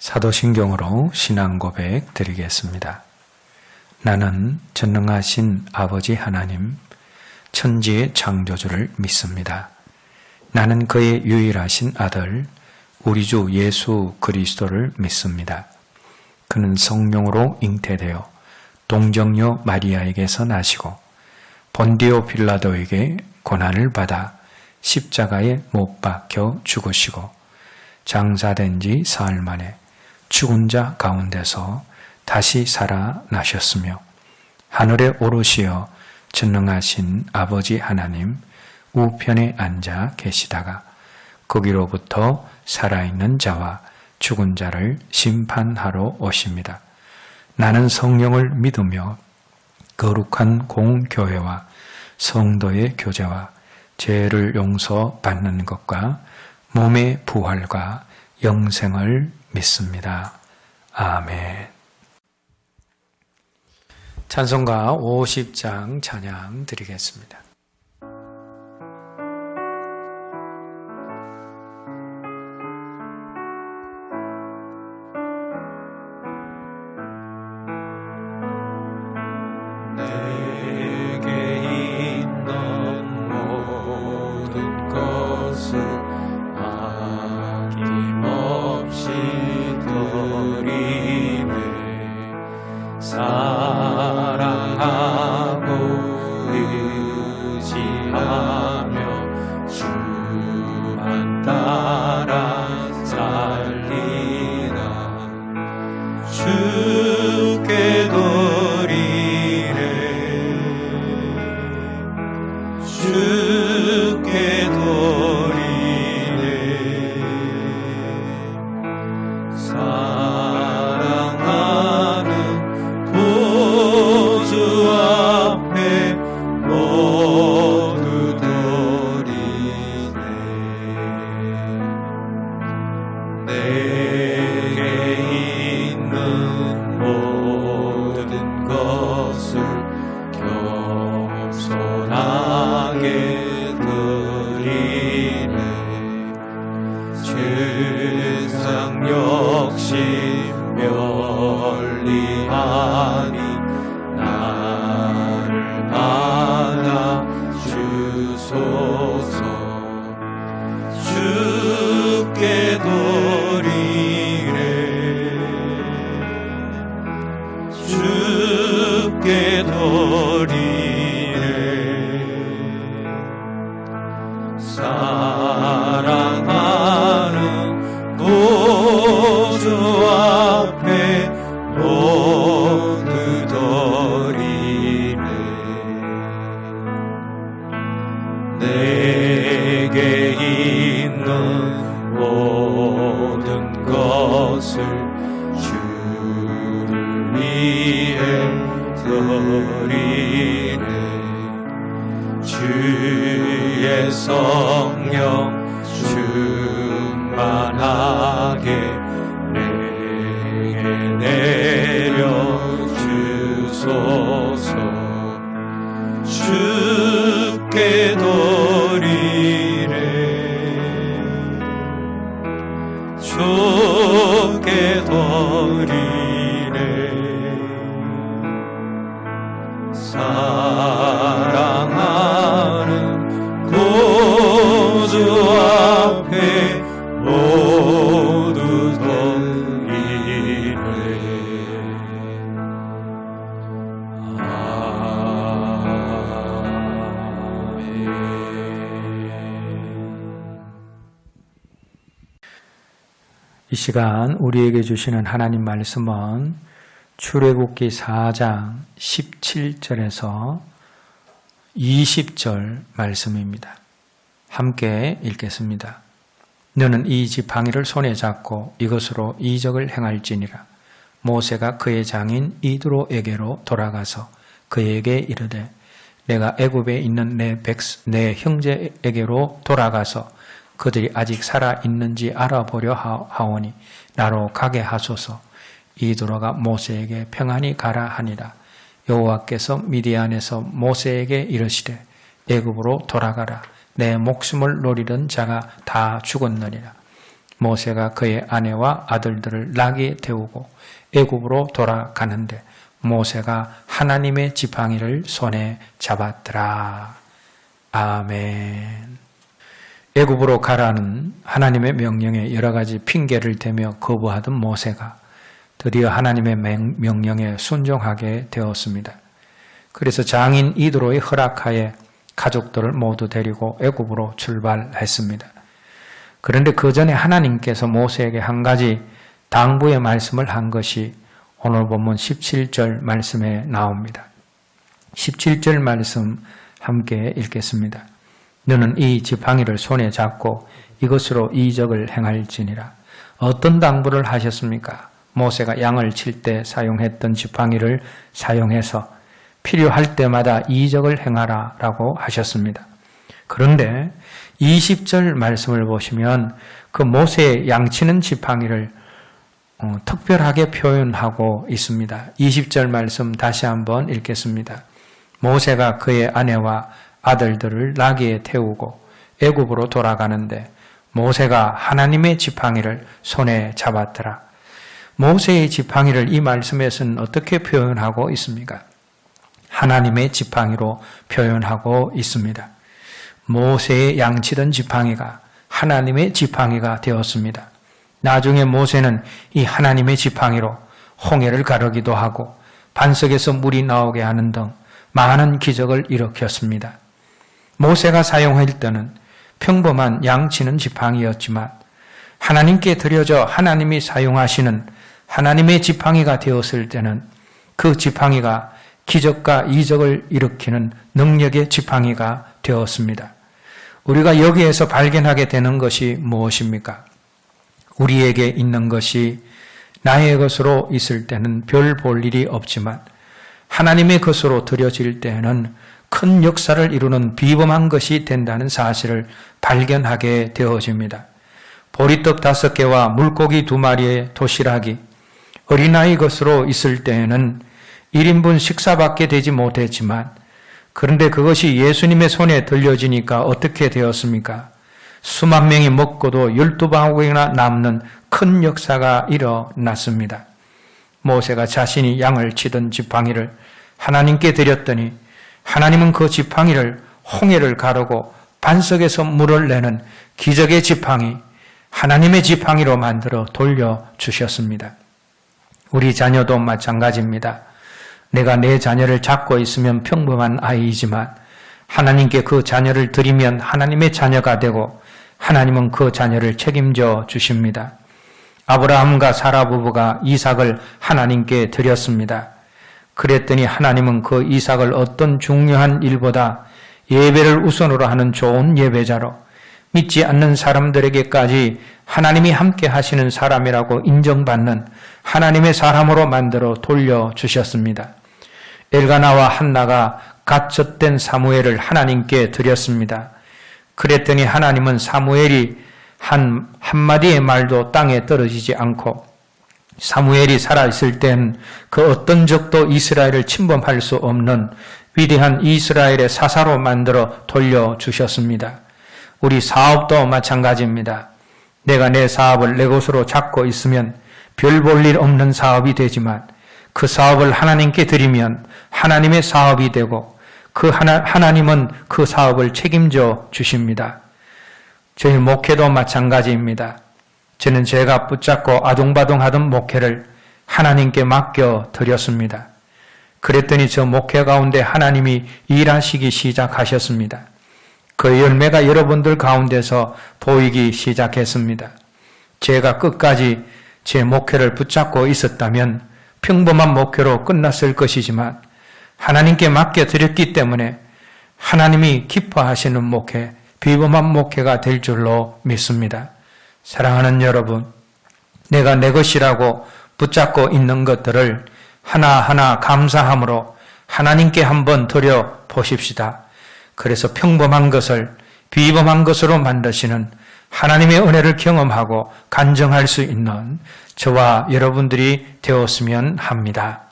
사도신경으로 신앙 고백 드리겠습니다. 나는 전능하신 아버지 하나님, 천지의 창조주를 믿습니다. 나는 그의 유일하신 아들, 우리 주 예수 그리스도를 믿습니다. 그는 성령으로 잉태되어 동정녀 마리아에게서 나시고 본디오 빌라도에게 고난을 받아 십자가에 못 박혀 죽으시고 장사된 지 사흘 만에 죽은 자 가운데서 다시 살아나셨으며 하늘에 오르시어 전능하신 아버지 하나님 우편에 앉아 계시다가 거기로부터 살아있는 자와 죽은 자를 심판하러 오십니다. 나는 성령을 믿으며 거룩한 공교회와 성도의 교제와 죄를 용서받는 것과 몸의 부활과 영생을 믿습니다. 아멘. 찬송가 50장 찬양 드리겠습니다. 주의 성령 충만하게 내게 내려 주소서. 주께 드리네 주께 드리네 사랑하는 구주 앞에 모두 드리네. 이 시간 우리에게 주시는 하나님 말씀은 출애굽기 4장 17절에서 20절 말씀입니다. 함께 읽겠습니다. 너는 이 지팡이를 손에 잡고 이것으로 이적을 행할지니라. 모세가 그의 장인 이드로에게로 돌아가서 그에게 이르되 내가 애굽에 있는 내 형제에게로 돌아가서 그들이 아직 살아있는지 알아보려 하오니 나로 가게 하소서. 이드로가 모세에게 평안히 가라 하니라. 여호와께서 미디안에서 모세에게 이르시되 애굽으로 돌아가라. 내 목숨을 노리던 자가 다 죽었느니라. 모세가 그의 아내와 아들들을 나귀에 태우고 애굽으로 돌아가는데 모세가 하나님의 지팡이를 손에 잡았더라. 아멘. 애굽으로 가라는 하나님의 명령에 여러 가지 핑계를 대며 거부하던 모세가 드디어 하나님의 명령에 순종하게 되었습니다. 그래서 장인 이드로의 허락하에 가족들을 모두 데리고 애굽으로 출발했습니다. 그런데 그 전에 하나님께서 모세에게 한 가지 당부의 말씀을 한 것이 오늘 본문 17절 말씀에 나옵니다. 17절 말씀 함께 읽겠습니다. 너는 이 지팡이를 손에 잡고 이것으로 이적을 행할지니라. 어떤 당부를 하셨습니까? 모세가 양을 칠 때 사용했던 지팡이를 사용해서 필요할 때마다 이적을 행하라 라고 하셨습니다. 그런데 20절 말씀을 보시면 그 모세의 양치는 지팡이를 특별하게 표현하고 있습니다. 20절 말씀 다시 한번 읽겠습니다. 모세가 그의 아내와 아들들을 나귀에 태우고 애굽으로 돌아가는데 모세가 하나님의 지팡이를 손에 잡았더라. 모세의 지팡이를 이 말씀에서는 어떻게 표현하고 있습니까? 하나님의 지팡이로 표현하고 있습니다. 모세의 양치던 지팡이가 하나님의 지팡이가 되었습니다. 나중에 모세는 이 하나님의 지팡이로 홍해를 가르기도 하고 반석에서 물이 나오게 하는 등 많은 기적을 일으켰습니다. 모세가 사용할 때는 평범한 양치는 지팡이였지만 하나님께 드려져 하나님이 사용하시는 하나님의 지팡이가 되었을 때는 그 지팡이가 기적과 이적을 일으키는 능력의 지팡이가 되었습니다. 우리가 여기에서 발견하게 되는 것이 무엇입니까? 우리에게 있는 것이 나의 것으로 있을 때는 별 볼 일이 없지만 하나님의 것으로 드려질 때에는 큰 역사를 이루는 비범한 것이 된다는 사실을 발견하게 되어집니다. 보리떡 5개와 물고기 2마리의 도시락이 어린아이 것으로 있을 때에는 1인분 식사밖에 되지 못했지만 그런데 그것이 예수님의 손에 들려지니까 어떻게 되었습니까? 수만 명이 먹고도 12방울이나 남는 큰 역사가 일어났습니다. 모세가 자신이 양을 치던 지팡이를 하나님께 드렸더니 하나님은 그 지팡이를 홍해를 가르고 반석에서 물을 내는 기적의 지팡이, 하나님의 지팡이로 만들어 돌려주셨습니다. 우리 자녀도 마찬가지입니다. 내가 내 자녀를 잡고 있으면 평범한 아이이지만 하나님께 그 자녀를 드리면 하나님의 자녀가 되고 하나님은 그 자녀를 책임져 주십니다. 아브라함과 사라 부부가 이삭을 하나님께 드렸습니다. 그랬더니 하나님은 그 이삭을 어떤 중요한 일보다 예배를 우선으로 하는 좋은 예배자로 믿지 않는 사람들에게까지 하나님이 함께 하시는 사람이라고 인정받는 하나님의 사람으로 만들어 돌려주셨습니다. 엘가나와 한나가 갓젖된 사무엘을 하나님께 드렸습니다. 그랬더니 하나님은 사무엘이 한마디의 말도 땅에 떨어지지 않고 사무엘이 살아있을 땐 그 어떤 적도 이스라엘을 침범할 수 없는 위대한 이스라엘의 사사로 만들어 돌려주셨습니다. 우리 사업도 마찬가지입니다. 내가 내 사업을 내 것으로 잡고 있으면 별 볼 일 없는 사업이 되지만 그 사업을 하나님께 드리면 하나님의 사업이 되고 그 하나님은 그 사업을 책임져 주십니다. 저희 목회도 마찬가지입니다. 저는 제가 붙잡고 아둥바둥하던 목회를 하나님께 맡겨 드렸습니다. 그랬더니 저 목회 가운데 하나님이 일하시기 시작하셨습니다. 그 열매가 여러분들 가운데서 보이기 시작했습니다. 제가 끝까지 제 목회를 붙잡고 있었다면 평범한 목회로 끝났을 것이지만 하나님께 맡겨 드렸기 때문에 하나님이 기뻐하시는 목회, 비범한 목회가 될 줄로 믿습니다. 사랑하는 여러분, 내가 내 것이라고 붙잡고 있는 것들을 하나하나 감사함으로 하나님께 한번 드려 보십시다. 그래서 평범한 것을 비범한 것으로 만드시는 하나님의 은혜를 경험하고 간증할 수 있는 저와 여러분들이 되었으면 합니다.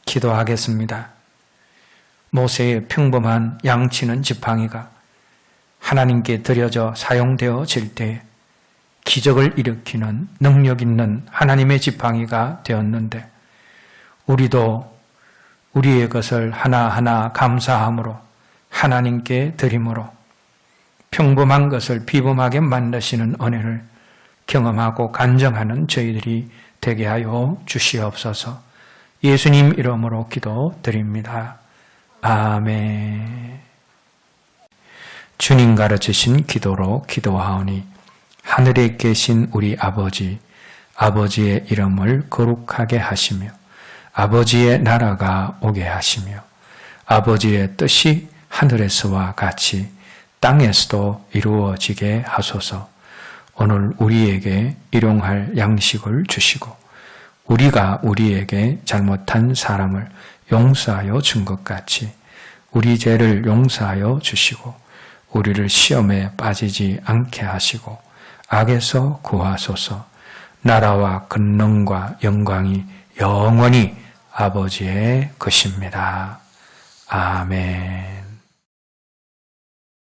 기도하겠습니다. 모세의 평범한 양치는 지팡이가 하나님께 드려져 사용되어질 때 기적을 일으키는 능력 있는 하나님의 지팡이가 되었는데 우리도 우리의 것을 하나하나 감사함으로 하나님께 드림으로 평범한 것을 비범하게 만드시는 은혜를 경험하고 간증하는 저희들이 되게 하여 주시옵소서. 예수님 이름으로 기도드립니다. 아멘. 주님 가르치신 기도로 기도하오니 하늘에 계신 우리 아버지, 아버지의 이름을 거룩하게 하시며 아버지의 나라가 오게 하시며 아버지의 뜻이 하늘에서와 같이 땅에서도 이루어지게 하소서. 오늘 우리에게 일용할 양식을 주시고 우리가 우리에게 잘못한 사람을 용서하여 준 것 같이 우리 죄를 용서하여 주시고 우리를 시험에 빠지지 않게 하시고 악에서 구하소서. 나라와 권능과 영광이 영원히 아버지의 것입니다. 아멘.